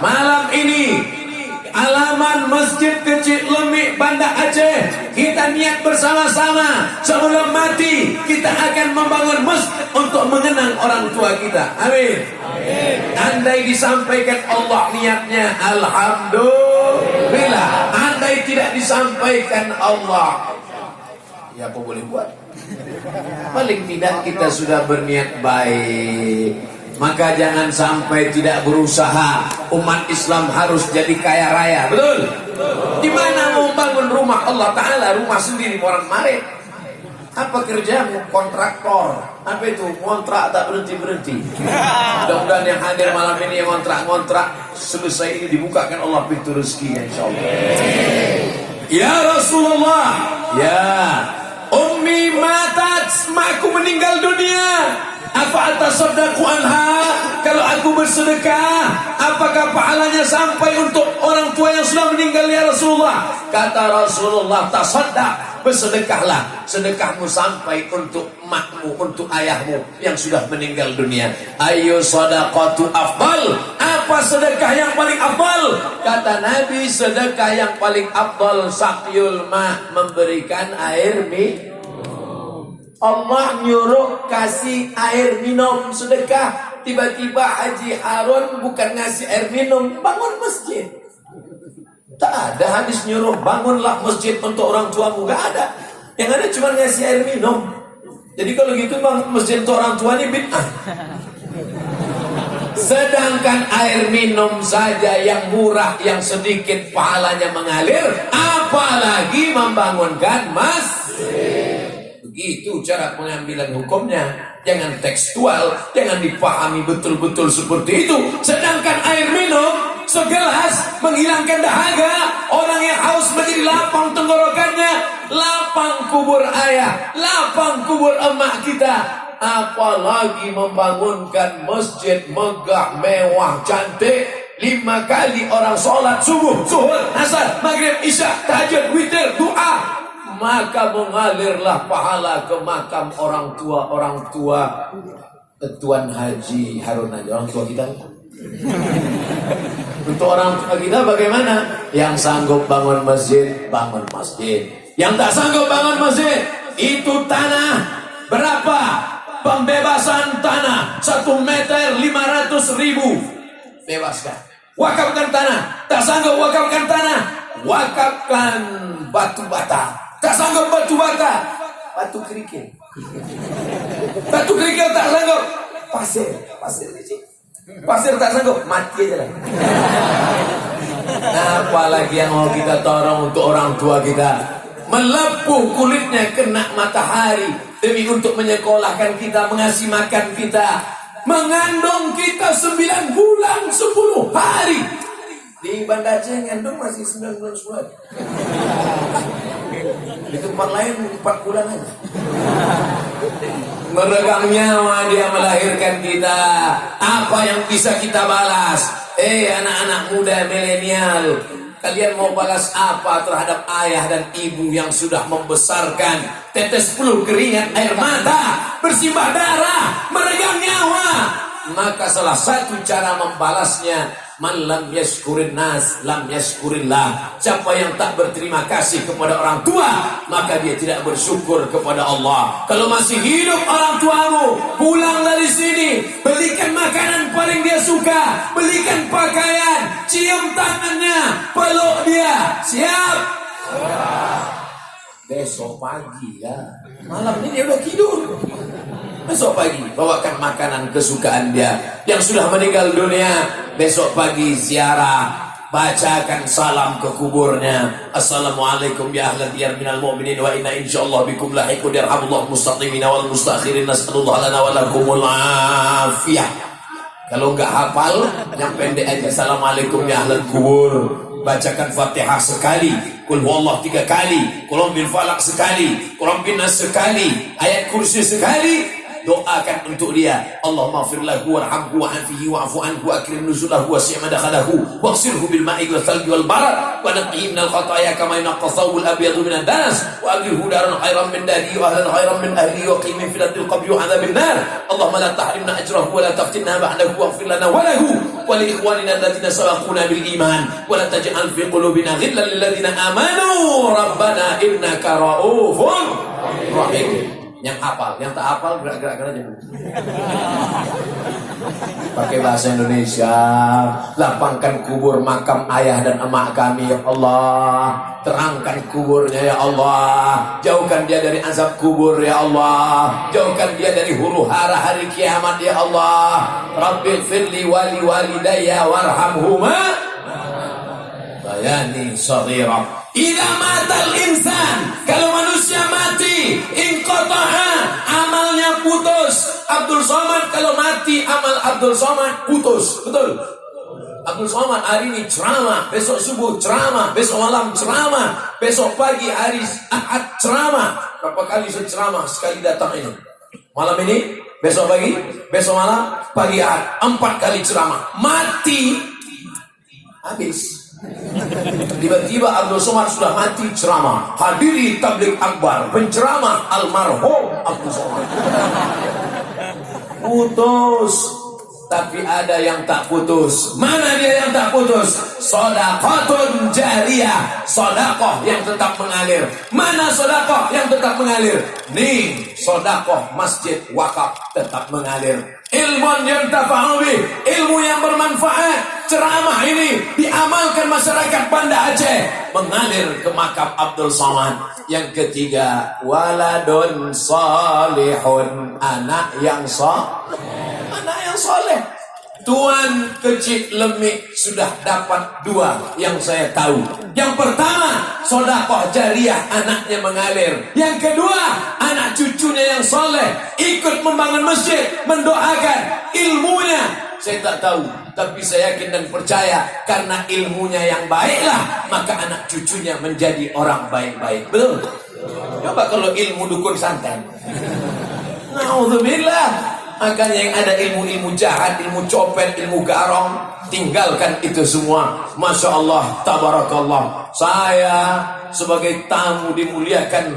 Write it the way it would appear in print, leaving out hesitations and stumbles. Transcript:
malam ini alaman Masjid Kecil Lemik Banda Aceh, kita niat bersama-sama sebelum mati kita akan membangun masjid untuk mengenang orang tua kita. Amin. Andai disampaikan Allah niatnya, alhamdulillah. Andai tidak disampaikan Allah, ya apa boleh buat. Paling tidak kita sudah berniat baik. Maka jangan sampai tidak berusaha. Umat Islam harus jadi kaya raya. Betul? Di mana mau bangun rumah Allah Ta'ala, rumah sendiri orang marit? Apa kerjamu? Kontraktor. Apa itu? Kontrak tak berhenti-berhenti. Mudah-mudahan yang hadir malam ini yang kontrak-kontrak selesai ini dibukakan Allah pintu rezekinya insyaallah. Ya Rasulullah, ya Ummi matat, makku meninggal dunia. Apa atasaddaqu anha? Kalau aku bersedekah, apakah pahalanya sampai untuk orang tua yang sudah meninggal ya Rasulullah? Kata Rasulullah, tasaddaq, bersedekahlah. Sedekahmu sampai untuk emakmu, untuk ayahmu yang sudah meninggal dunia. Ayo sadaqatu afdal. Apa sedekah yang paling afdal? Kata Nabi, sedekah yang paling afdal saqyul ma, memberikan air minum. Allah nyuruh kasih air minum sedekah. Tiba-tiba Haji Harun bukan ngasih air minum, bangun masjid. Tak ada hadis nyuruh bangunlah masjid untuk orang tuamu, gak ada. Yang ada cuma ngasih air minum. Jadi kalau gitu bangun masjid untuk orang tua ini bid'ah. Sedangkan air minum saja yang murah, yang sedikit pahalanya mengalir, apalagi membangunkan masjid. Begitu cara pengambilan hukumnya. Jangan tekstual, jangan dipahami betul-betul seperti itu. Sedangkan air minum segelas menghilangkan dahaga. Orang yang haus menjadi lapang tenggorokannya. Lapang kubur ayah, lapang kubur emak kita. Apalagi membangunkan masjid megah, mewah, cantik. 5 kali orang sholat subuh, zuhur, asar, maghrib, isya, tahajud, witir, doa. Maka mengalirlah pahala ke makam orang tua Tuan Haji Harun aja, orang tua kita. Untuk orang tua kita bagaimana? Yang sanggup bangun masjid, bangun masjid. Yang tak sanggup bangun masjid, itu tanah berapa? Pembebasan tanah 1 meter 500.000. Bebaskan. Wakafkan tanah. Tak sanggup wakafkan tanah, wakafkan batu bata. Tak sanggup batu bata, batu kerikil. Batu kerikil tak sanggup, pasir tak sanggup, mati aja lah. Nah, apalagi yang mau kita tolong untuk orang tua kita, melepuh kulitnya kena matahari demi untuk menyekolahkan kita, mengasih makan kita, mengandung kita 9 bulan 10 hari. Di Banda Aceh ngandung masih 9 bulan 10 hari. Di tempat lain 4 bulan aja. Meregang nyawa dia melahirkan kita. Apa yang bisa kita balas? Anak-anak muda milenial, kalian mau balas apa terhadap ayah dan ibu yang sudah membesarkan, tetes peluh keringat air mata, bersimbah darah, meregang nyawa? Maka salah satu cara membalasnya, man lam yashkurin nas lam yashkurillah. Siapa yang tak berterima kasih kepada orang tua, maka dia tidak bersyukur kepada Allah. Kalau masih hidup orang tuamu, pulang dari sini, belikan makanan paling dia suka, belikan pakaian, cium tangannya, peluk dia. Siap? Besok pagi ya. Malam ini dia udah tidur. Besok pagi bawakan makanan kesukaan dia. Yang sudah meninggal dunia, besok pagi ziarah, bacakan salam ke kuburnya. Assalamualaikum ya ahlan diyar minal mu'minin wa inna insyaallah bikum lahiqun yarhamullah mustaqimina wal mustakhirin nas'alullah lana wa lakumul afiyah. Kalau enggak hafal, yang pendek aja, assalamualaikum ya ahlan kubur. Bacakan Fatihah sekali, Qul huwallah 3 kali, Qul bil falaq sekali, Qul bin nas sekali, ayat kursi sekali. doakan untuk dia. Allahumma ighfir lahu warhamhu wa'afihi wa'fu anhu wa akrim nuzulahu wasi' madkhalahu waghsilhu bil ma'i wal thalji wal barad wa naqqihi minal khataaya kama yunqqa thawbul abyadu minan nas wa aghfirhu daran khairan min darihi wa ahlan khairan min ahlihi wa qini fil qabri wa 'adzabin nar. Allahumma la tahrimna ajrahu wa la taftinna ba'dahu waghfir lana wa lahu wa li ikhwanina alladhina sabaquna bil iman wa la taj'al fi qulubina ghillan lil ladzina amanu rabbana innaka ra'ufun rahim. Yang hafal, yang tak hafal gerak-gerak aja. Pakai bahasa Indonesia. Lapangkan kubur makam ayah dan emak kami ya Allah. Terangkan kuburnya ya Allah. Jauhkan dia dari azab kubur ya Allah. Jauhkan dia dari huru hara hari kiamat ya Allah. Rabbil firli wali walidayya warhamhuma bayani saghira. Idza matal insan, kalau manusia mati, inqata'a, amalnya putus. Abdul Somad kalau mati, amal Abdul Somad putus. Betul? Abdul Somad hari ini ceramah, besok subuh ceramah, besok malam ceramah, besok pagi hari Ahad ceramah. Berapa kali saya ceramah? Sekali datang ini. Malam ini, besok pagi, besok malam, pagi Ahad. 4 kali ceramah. Mati, habis. Tiba-tiba Abdul Somad sudah mati ceramah. Hadiri tabligh akbar, penceramah almarhum Abdul Somad. Putus. Tapi ada yang tak putus. Mana dia yang tak putus? Shadaqatun jariyah, sedekah yang tetap mengalir. Mana sedekah yang tetap mengalir? Nih, sedekah masjid wakaf tetap mengalir. Ilmu yang tafa'ubi, ilmu yang bermanfaat. Ceramah ini diamalkan masyarakat Banda Aceh, mengalir ke makam Abdul Somad. Yang ketiga, waladun salihun, anak yang soleh. Tuan kecil lemik sudah dapat 2 yang saya tahu. Yang pertama, sedekah jariyah, anaknya mengalir. Yang kedua, anak cucunya yang soleh ikut membangun masjid, mendoakan. Ilmunya saya tak tahu, tapi saya yakin dan percaya karena ilmunya yang baiklah, maka anak cucunya menjadi orang baik-baik. Betul? Coba kalau ilmu dukun santet. Naudzubillah. Makanya yang ada ilmu-ilmu jahat, ilmu copet, ilmu garong, tinggalkan itu semua. Masya Allah, tabarakallah. Saya sebagai tamu dimuliakan